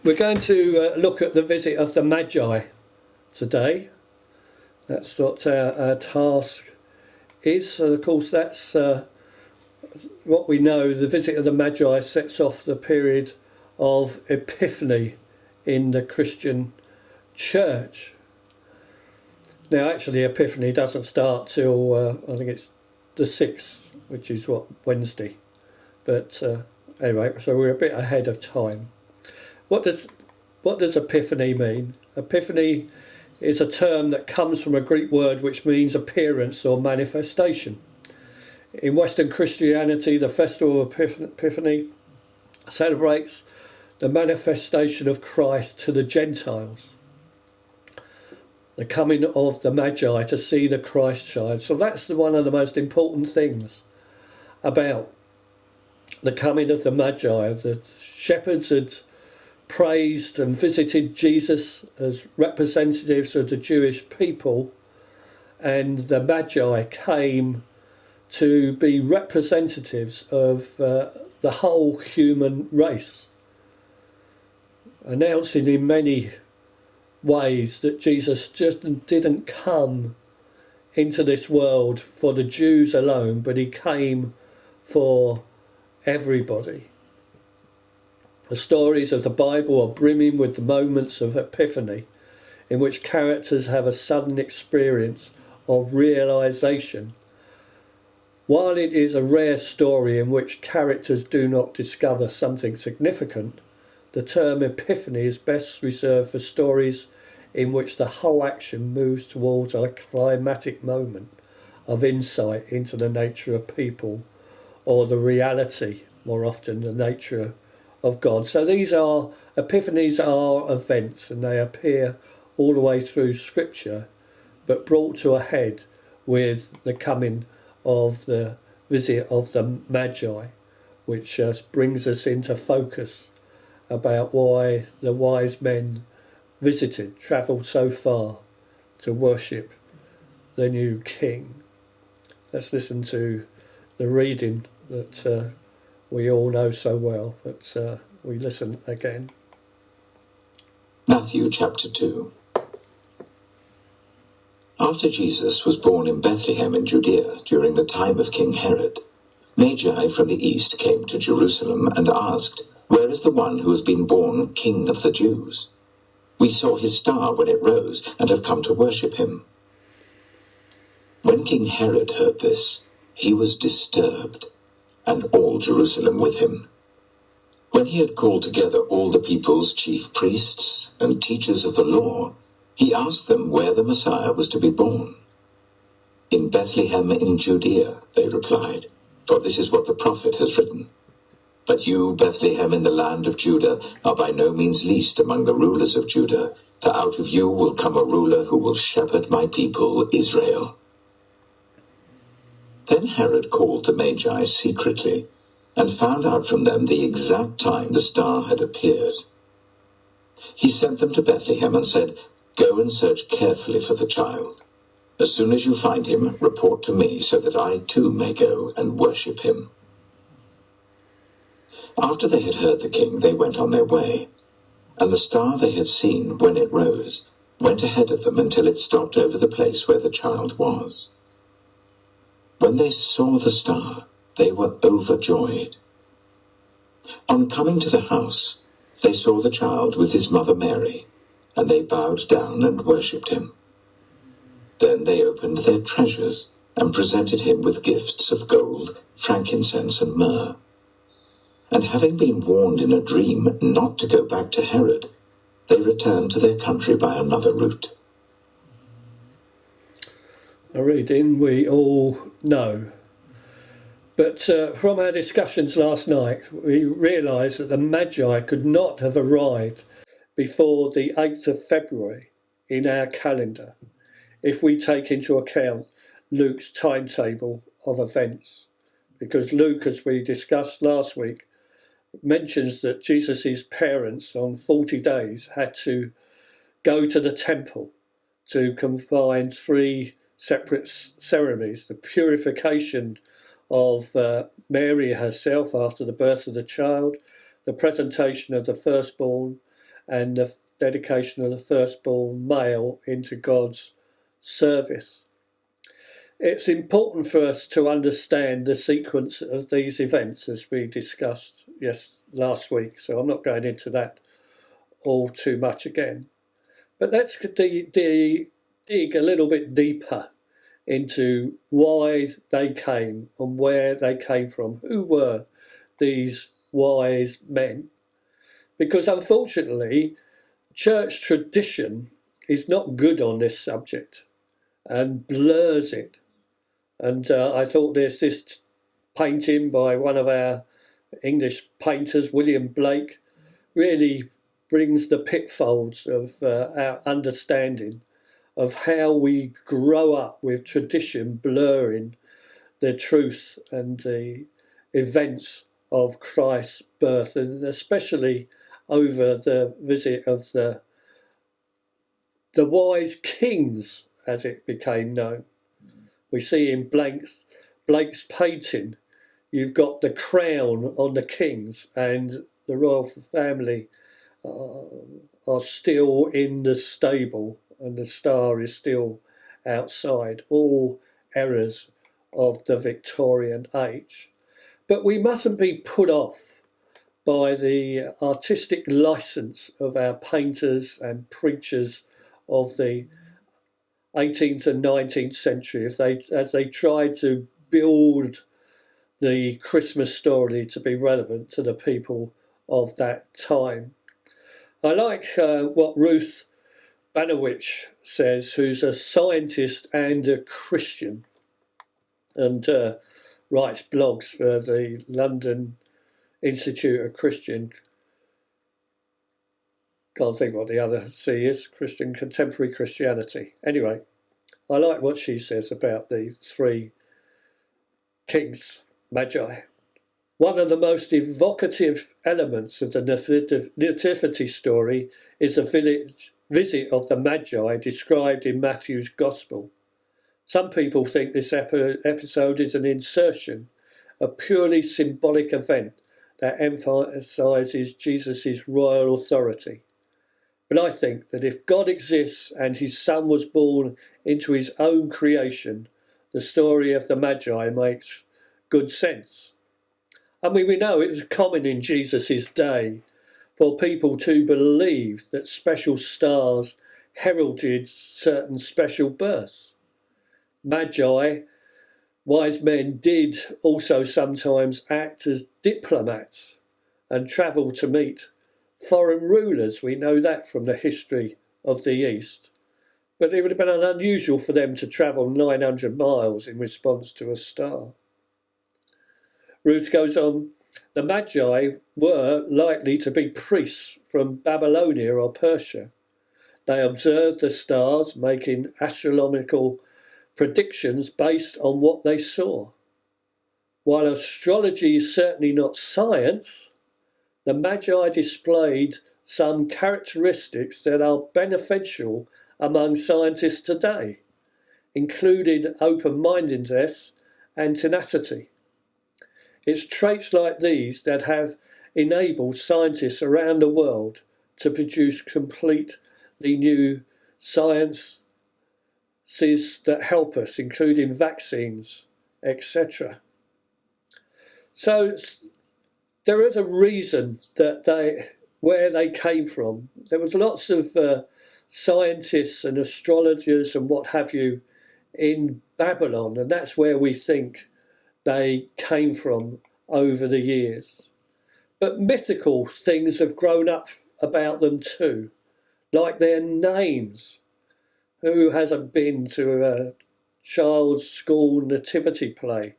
We're going to look at the visit of the Magi today. That's what our task is. And of course, that's what we know. The visit of the Magi sets off the period of Epiphany in the Christian church. Now, actually, Epiphany doesn't start till, I think it's the 6th, which is Wednesday. But anyway, so we're a bit ahead of time. What does Epiphany mean? Epiphany is a term that comes from a Greek word which means appearance or manifestation. In Western Christianity, the festival of Epiphany celebrates the manifestation of Christ to the Gentiles, the coming of the Magi to see the Christ child. So that's one of the most important things about the coming of the Magi. The shepherds had praised and visited Jesus as representatives of the Jewish people, and the Magi came to be representatives of the whole human race, announcing in many ways that Jesus just didn't come into this world for the Jews alone, but he came for everybody. The stories of the Bible are brimming with the moments of Epiphany in which characters have a sudden experience of realisation. While it is a rare story in which characters do not discover something significant, the term Epiphany is best reserved for stories in which the whole action moves towards a climatic moment of insight into the nature of people, or the reality, more often the nature of God. So epiphanies are events, and they appear all the way through Scripture, but brought to a head with the coming of the visit of the Magi, which brings us into focus about why the wise men travelled so far to worship the new king. Let's listen to the reading that we all know so well, but we listen again. Matthew chapter 2. After Jesus was born in Bethlehem in Judea during the time of King Herod, Magi from the east came to Jerusalem and asked, "Where is the one who has been born King of the Jews? We saw his star when it rose and have come to worship him." When King Herod heard this, he was disturbed, and all Jerusalem with him. When he had called together all the people's chief priests and teachers of the law, he asked them where the Messiah was to be born. "In Bethlehem in Judea," they replied, "for this is what the prophet has written. But you, Bethlehem in the land of Judah, are by no means least among the rulers of Judah, for out of you will come a ruler who will shepherd my people Israel." Then Herod called the Magi secretly and found out from them the exact time the star had appeared. He sent them to Bethlehem and said, "Go and search carefully for the child. As soon as you find him, report to me so that I too may go and worship him." After they had heard the king, they went on their way, and the star they had seen when it rose went ahead of them until it stopped over the place where the child was. When they saw the star, they were overjoyed. On coming to the house, they saw the child with his mother Mary, and they bowed down and worshipped him. Then they opened their treasures and presented him with gifts of gold, frankincense, and myrrh. And having been warned in a dream not to go back to Herod, they returned to their country by another route. A reading we all know. But from our discussions last night, we realised that the Magi could not have arrived before the 8th of February in our calendar, if we take into account Luke's timetable of events. Because Luke, as we discussed last week, mentions that Jesus' parents on 40 days had to go to the temple to combine 3 separate ceremonies: the purification of Mary herself after the birth of the child, the presentation of the firstborn, and the dedication of the firstborn male into God's service. It's important for us to understand the sequence of these events as we discussed last week, so I'm not going into that all too much again. But let's dig a little bit deeper into why they came and where they came from. Who were these wise men? Because unfortunately, church tradition is not good on this subject and blurs it. And I thought there's this painting by one of our English painters, William Blake, really brings the pitfalls of our understanding of how we grow up with tradition blurring the truth and the events of Christ's birth, and especially over the visit of the wise kings, as it became known. We see in Blake's painting, you've got the crown on the kings, and the royal family are still in the stable, and the star is still outside. All errors of the Victorian age. But we mustn't be put off by the artistic license of our painters and preachers of the 18th and 19th century as they tried to build the Christmas story to be relevant to the people of that time. I like what Ruth Banowich says, who's a scientist and a Christian, and writes blogs for the London Institute of Christian. Can't think what the other C is. Christian Contemporary Christianity. Anyway, I like what she says about the three kings, Magi. One of the most evocative elements of the nativity story is the visit of the Magi described in Matthew's Gospel. Some people think this episode is an insertion, a purely symbolic event that emphasises Jesus' royal authority. But I think that if God exists and his son was born into his own creation, the story of the Magi makes good sense. I mean, we know it was common in Jesus' day for people to believe that special stars heralded certain special births. Magi, wise men, did also sometimes act as diplomats and travel to meet foreign rulers. We know that from the history of the East. But it would have been unusual for them to travel 900 miles in response to a star. Ruth goes on, the Magi were likely to be priests from Babylonia or Persia. They observed the stars, making astronomical predictions based on what they saw. While astrology is certainly not science, the Magi displayed some characteristics that are beneficial among scientists today, including open-mindedness and tenacity. It's traits like these that have enabled scientists around the world to produce completely new sciences that help us, including vaccines, etc. So there is a reason that where they came from. There was lots of scientists and astrologers and what have you in Babylon, and that's where we think they came from over the years. But mythical things have grown up about them too, like their names. Who hasn't been to a child's school nativity play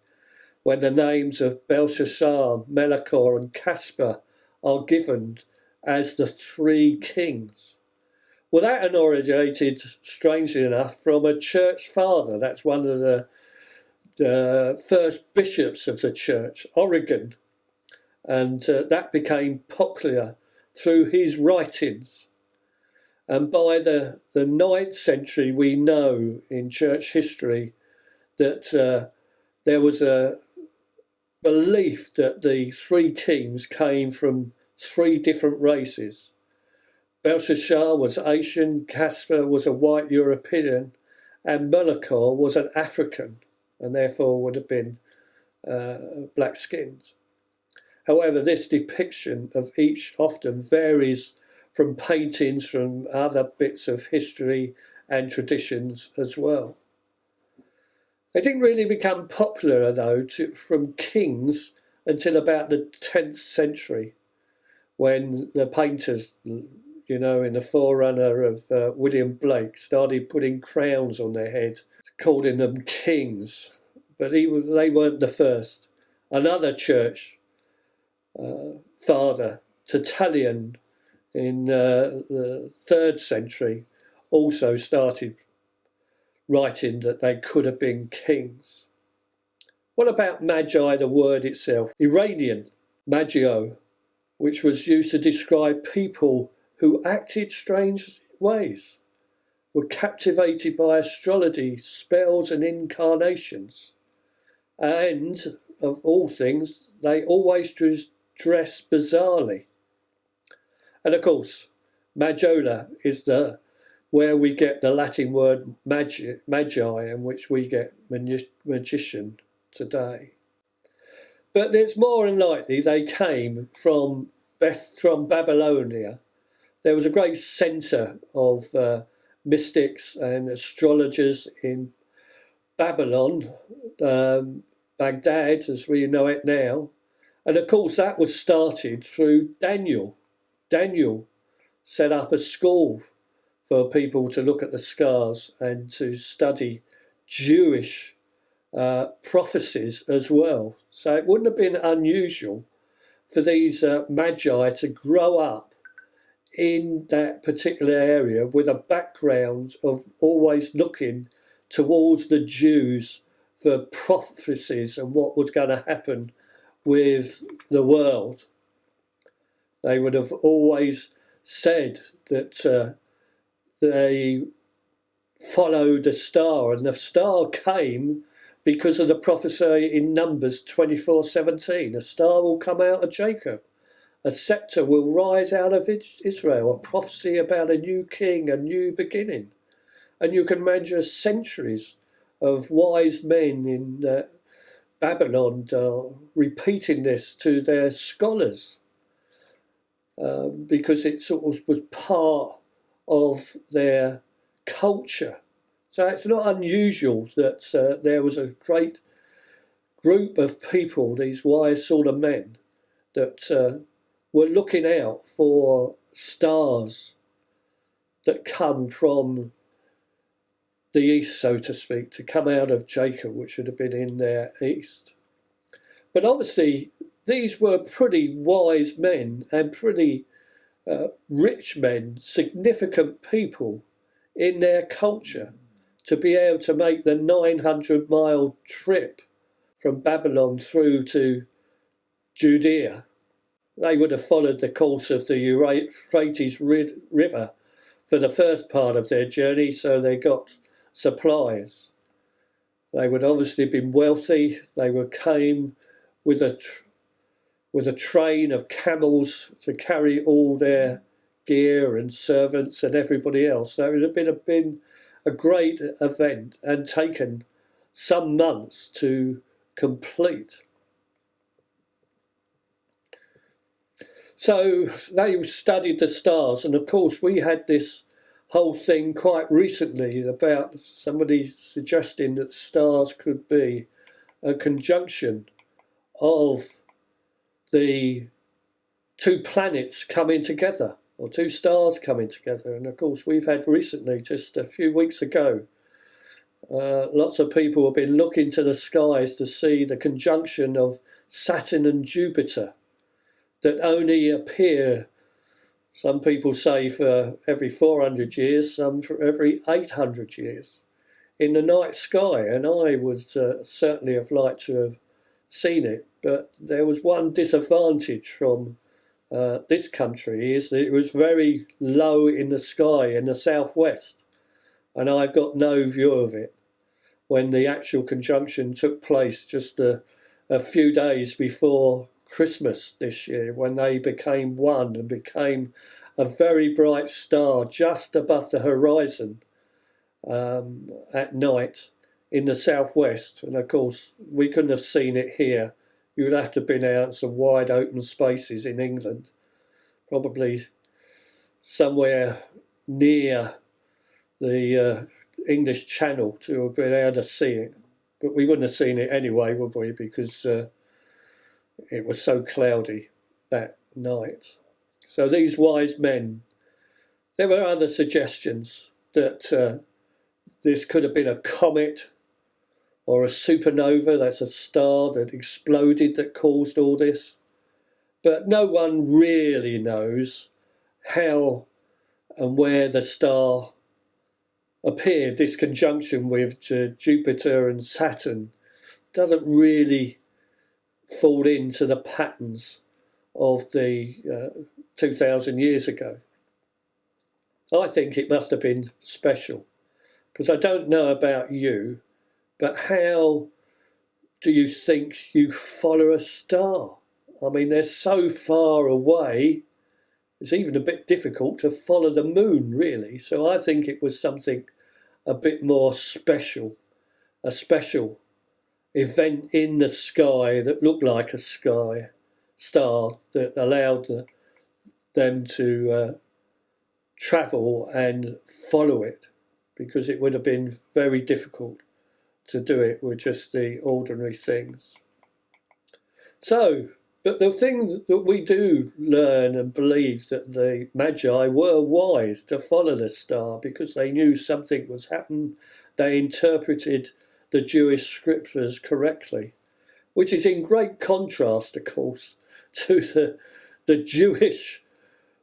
when the names of Belshazzar, Melchior and Caspar are given as the three kings? Well, that originated, strangely enough, from a church father. That's one of the first bishops of the church, Origen. And that became popular through his writings. And by the 9th century, we know in church history that there was a belief that the three kings came from three different races. Belshazzar was Asian, Caspar was a white European, and Melchior was an African, and therefore would have been black-skinned. However, this depiction of each often varies from paintings from other bits of history and traditions as well. They didn't really become popular, though, from kings until about the 10th century, when the painters, you know, in the forerunner of William Blake, started putting crowns on their head, calling them kings. But they weren't the first. Another church father, Tertullian, in the 3rd century, also started writing that they could have been kings. What about Magi, the word itself? Iranian, Magio, which was used to describe people who acted strange ways, were captivated by astrology, spells and incarnations. And, of all things, they always dress bizarrely. And of course, Magiola is where we get the Latin word magi, and which we get magician today. But it's more than likely they came from Babylonia. There was a great centre of mystics and astrologers in Babylon, Baghdad as we know it now. And of course that was started through Daniel. Daniel set up a school for people to look at the stars and to study Jewish prophecies as well. So it wouldn't have been unusual for these magi to grow up in that particular area with a background of always looking towards the Jews for prophecies and what was going to happen with the world. They would have always said that they followed a star, and the star came because of the prophecy in Numbers 24:17. A star will come out of Jacob. A sceptre will rise out of Israel, a prophecy about a new king, a new beginning. And you can imagine centuries of wise men in Babylon repeating this to their scholars because it sort of was part of their culture. So it's not unusual that there was a great group of people, these wise sort of men, that were looking out for stars that come from the east, so to speak, to come out of Jacob, which would have been in their east. But obviously, these were pretty wise men and pretty rich men, significant people in their culture, to be able to make the 900-mile trip from Babylon through to Judea. They would have followed the course of the Euphrates River for the first part of their journey, so they got supplies. They would obviously have been wealthy. They came with a train of camels to carry all their gear and servants and everybody else. So it would have been a great event and taken some months to complete. So they studied the stars, and of course we had this whole thing quite recently about somebody suggesting that stars could be a conjunction of the two planets coming together, or two stars coming together. And of course we've had recently, just a few weeks ago, lots of people have been looking to the skies to see the conjunction of Saturn and Jupiter that only appear, some people say, for every 400 years, some for every 800 years in the night sky. And I would certainly have liked to have seen it, but there was one disadvantage from this country, is that it was very low in the sky in the southwest, and I've got no view of it when the actual conjunction took place just a few days before Christmas this year, when they became one and became a very bright star just above the horizon at night in the southwest. And of course, we couldn't have seen it here. You would have to have been out in some wide open spaces in England, probably somewhere near the English Channel to have been able to see it. But we wouldn't have seen it anyway, would we? Because it was so cloudy that night. So these wise men, there were other suggestions that this could have been a comet or a supernova, that's a star that exploded that caused all this. But no one really knows how and where the star appeared. This conjunction with Jupiter and Saturn doesn't really fall into the patterns of the 2,000 years ago. I think it must have been special, because I don't know about you, but how do you think you follow a star? I mean, they're so far away, it's even a bit difficult to follow the moon, really. So I think it was something a bit more special, a special event in the sky that looked like a star that allowed them to travel and follow it, because it would have been very difficult to do it with just the ordinary things. So, but the thing that we do learn and believe that the Magi were wise to follow the star because they knew something was happening. They interpreted the Jewish scriptures correctly, which is in great contrast, of course, to the Jewish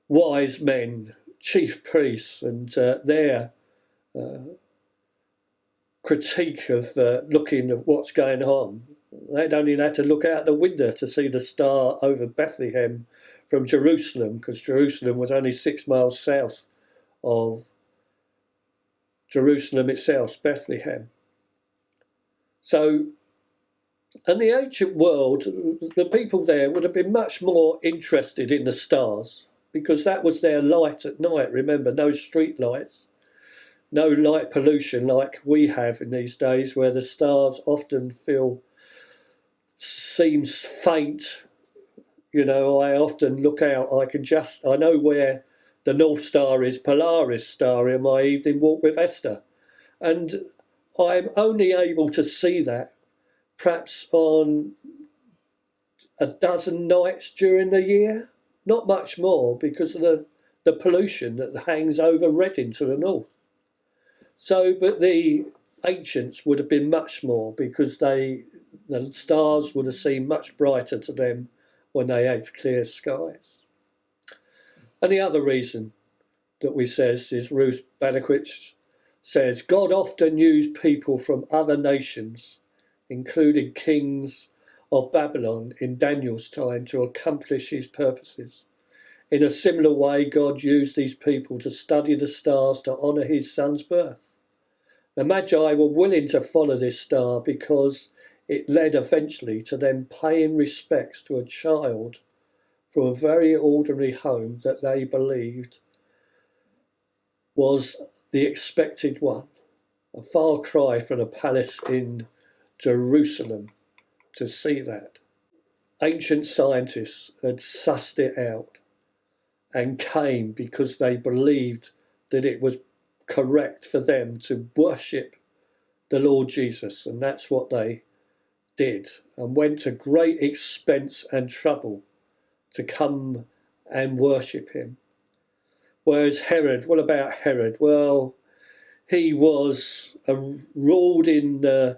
wise men, chief priests, and their critique of looking at what's going on. They'd only had to look out the window to see the star over Bethlehem from Jerusalem, because Jerusalem was only 6 miles south of Jerusalem itself, Bethlehem. So, in the ancient world, the people there would have been much more interested in the stars, because that was their light at night. Remember, no street lights, no light pollution like we have in these days, where the stars often seems faint. You know, I often look out, I know where the North Star is, Polaris star, in my evening walk with Esther. And I'm only able to see that perhaps on a dozen nights during the year, not much more, because of the pollution that hangs over Reading to the north. So, but the ancients would have been much more, because the stars would have seemed much brighter to them when they had clear skies. And the other reason that we says is Ruth Banachwitz says, God often used people from other nations, including kings of Babylon in Daniel's time, to accomplish his purposes. In a similar way, God used these people to study the stars to honour his son's birth. The Magi were willing to follow this star because it led eventually to them paying respects to a child from a very ordinary home that they believed was the expected one, a far cry from a palace in Jerusalem to see that. Ancient scientists had sussed it out and came because they believed that it was correct for them to worship the Lord Jesus, and that's what they did, and went to great expense and trouble to come and worship him. Whereas Herod, what about Herod? Well, he was ruled in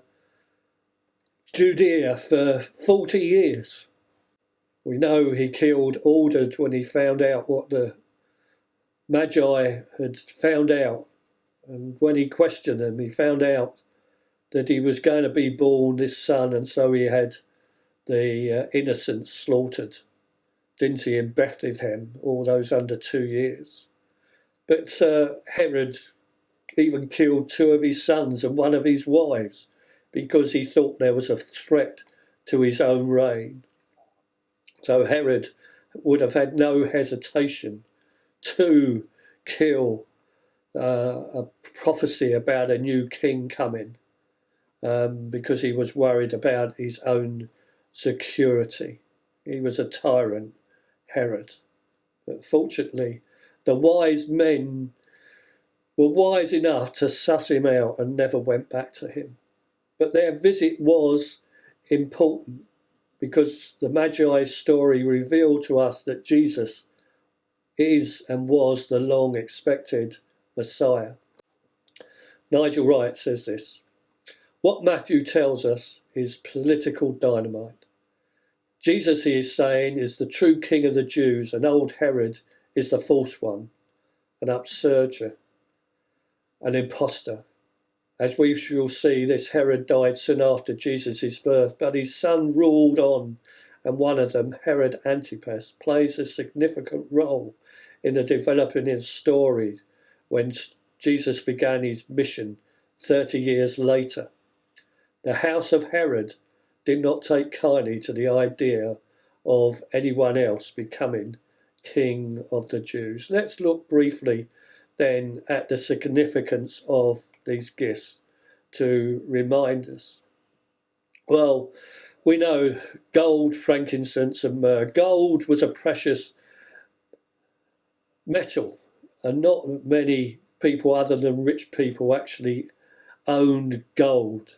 Judea for 40 years. We know he ordered when he found out what the Magi had found out. And when he questioned them, he found out that he was going to be born this son, and so he had the innocents slaughtered, didn't he, in Bethlehem, all those under 2 years. But Herod even killed 2 of his sons and 1 of his wives because he thought there was a threat to his own reign. So Herod would have had no hesitation to kill a prophecy about a new king coming, because he was worried about his own security. He was a tyrant, Herod. But fortunately, the wise men were wise enough to suss him out and never went back to him. But their visit was important because the Magi's story revealed to us that Jesus is and was the long-expected Messiah. Nigel Wright says this: what Matthew tells us is political dynamite. Jesus, he is saying, is the true king of the Jews, and old Herod is the false one, an upsurger, an impostor. As we shall see, this Herod died soon after Jesus' birth, but his son ruled on, and one of them, Herod Antipas, plays a significant role in the developing his story when Jesus began his mission 30 years later. The house of Herod did not take kindly to the idea of anyone else becoming king of the Jews. Let's look briefly then at the significance of these gifts to remind us. Well, we know gold, frankincense and myrrh. Gold was a precious metal, and not many people other than rich people actually owned gold.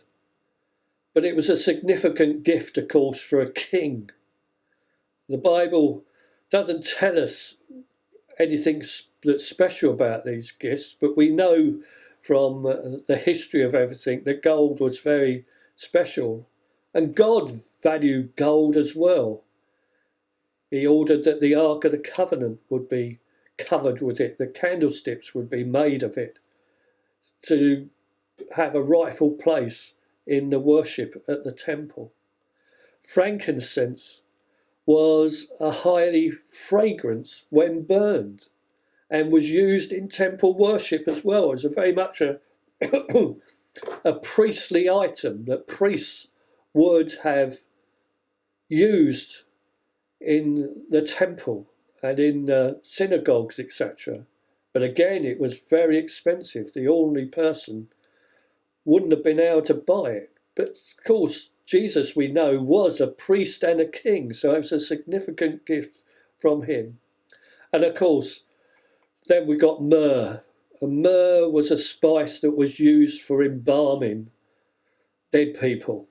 But it was a significant gift, of course, for a king. The Bible doesn't tell us anything that's special about these gifts, but we know from the history of everything that gold was very special. And God valued gold as well. He ordered that the Ark of the Covenant would be covered with it, the candlesticks would be made of it, to have a rightful place in the worship at the temple. Frankincense was a highly fragrance when burned, and was used in temple worship as well. It was very much a priestly item that priests would have used in the temple and in synagogues, etc. But again, it was very expensive. The ordinary person wouldn't have been able to buy it. But of course, Jesus, we know, was a priest and a king, so it was a significant gift from him. And of course, then we got myrrh. And myrrh was a spice that was used for embalming dead people.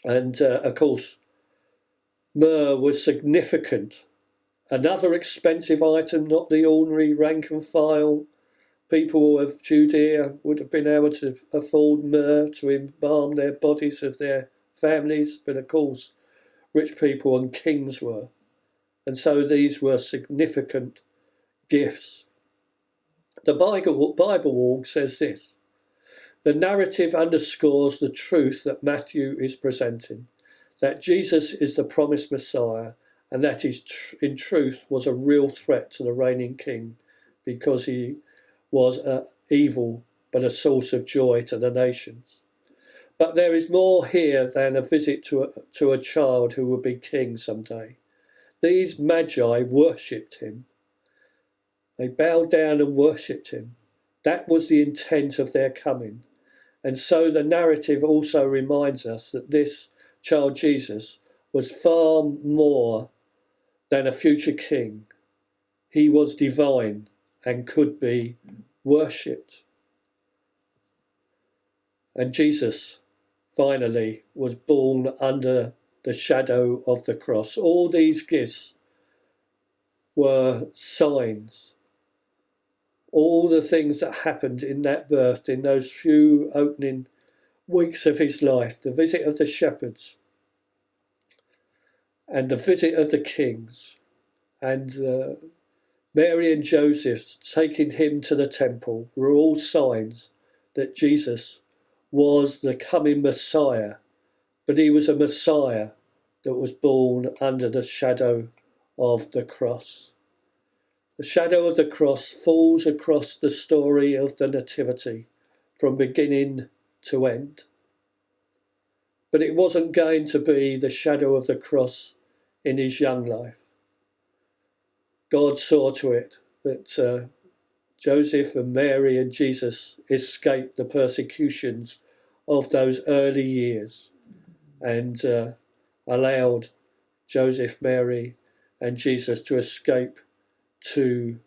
And of course, myrrh was significant. Another expensive item, not the ordinary rank and file people of Judea would have been able to afford myrrh to embalm their bodies of their families, but of course rich people and kings were. And so these were significant gifts. The Bible Org says this: the narrative underscores the truth that Matthew is presenting, that Jesus is the promised Messiah, and that he in truth was a real threat to the reigning king, because he was evil but a source of joy to the nations. But there is more here than a visit to a child who will be king someday. These Magi worshipped him. They bowed down and worshipped him. That was the intent of their coming. And so the narrative also reminds us that this child Jesus was far more than a future king. He was divine and could be worshipped. And Jesus finally was born under the shadow of the cross. All these gifts were signs. All the things that happened in that birth, in those few opening weeks of his life, the visit of the shepherds and the visit of the kings, and Mary and Joseph taking him to the temple, were all signs that Jesus was the coming Messiah, but he was a Messiah that was born under the shadow of the cross. The shadow of the cross falls across the story of the Nativity from beginning to end. But it wasn't going to be the shadow of the cross in his young life. God saw to it that Joseph and Mary and Jesus escaped the persecutions of those early years, and allowed Joseph, Mary and Jesus to escape to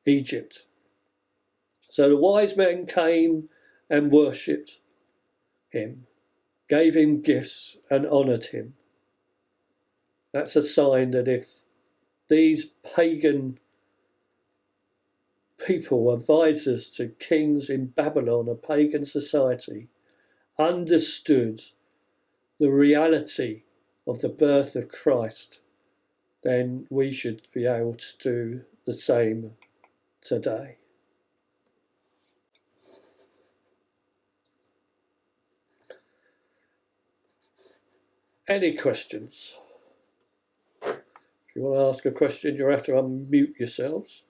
Egypt. So the wise men came and worshipped him, gave him gifts and honoured him. That's a sign that if these pagan people, advisors to kings in Babylon, a pagan society, understood the reality of the birth of Christ, then we should be able to do the same today. Any questions? If you want to ask a question, you'll have to unmute yourselves.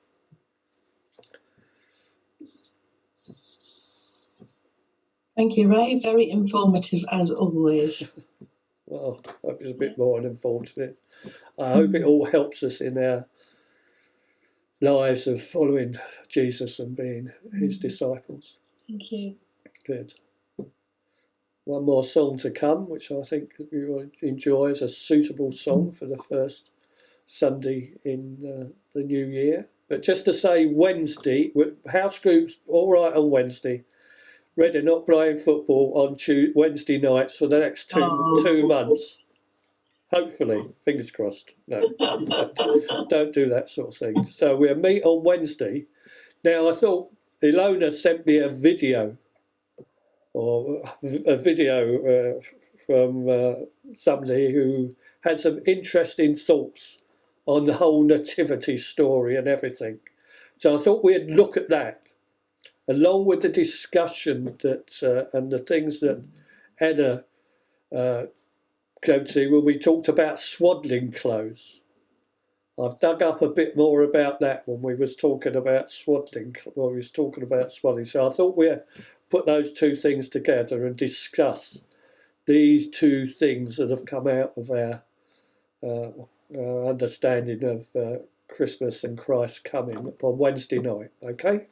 Thank you, Ray. Very informative as always. Well, I hope it's a bit more unfortunate. I hope it all helps us in our lives of following Jesus and being his disciples. Thank you. Good. One more song to come, which I think you will enjoy as a suitable song for the first Sunday in the new year. But just to say, Wednesday, house groups all right on Wednesday. Reading not playing football on Wednesday nights for the next two months. Hopefully, fingers crossed. No, don't do that sort of thing. So we'll meet on Wednesday. Now, I thought Ilona sent me a video from somebody who had some interesting thoughts on the whole nativity story and everything. So I thought we'd look at that, along with the discussion that and the things that Edda go to when we talked about swaddling clothes. I've dug up a bit more about that when we was talking about swaddling. So I thought we'd put those two things together and discuss these two things that have come out of our understanding of Christmas and Christ coming on Wednesday night. Okay,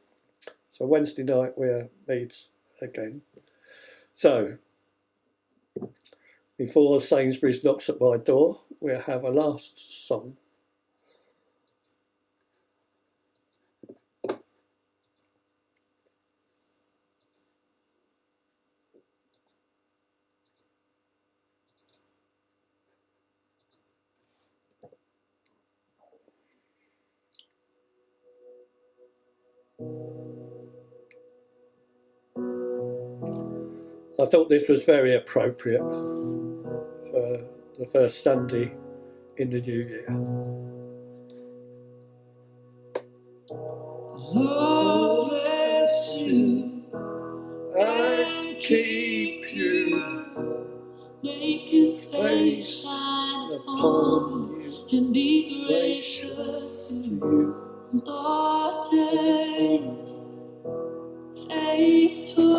so Wednesday night we'll meet again. So before Sainsbury's knocks at my door, we'll have a last song. I thought this was very appropriate for the first Sunday in the new year. Lord bless you and keep you. Make his face shine upon you and be gracious to you. Lord, turn his face toward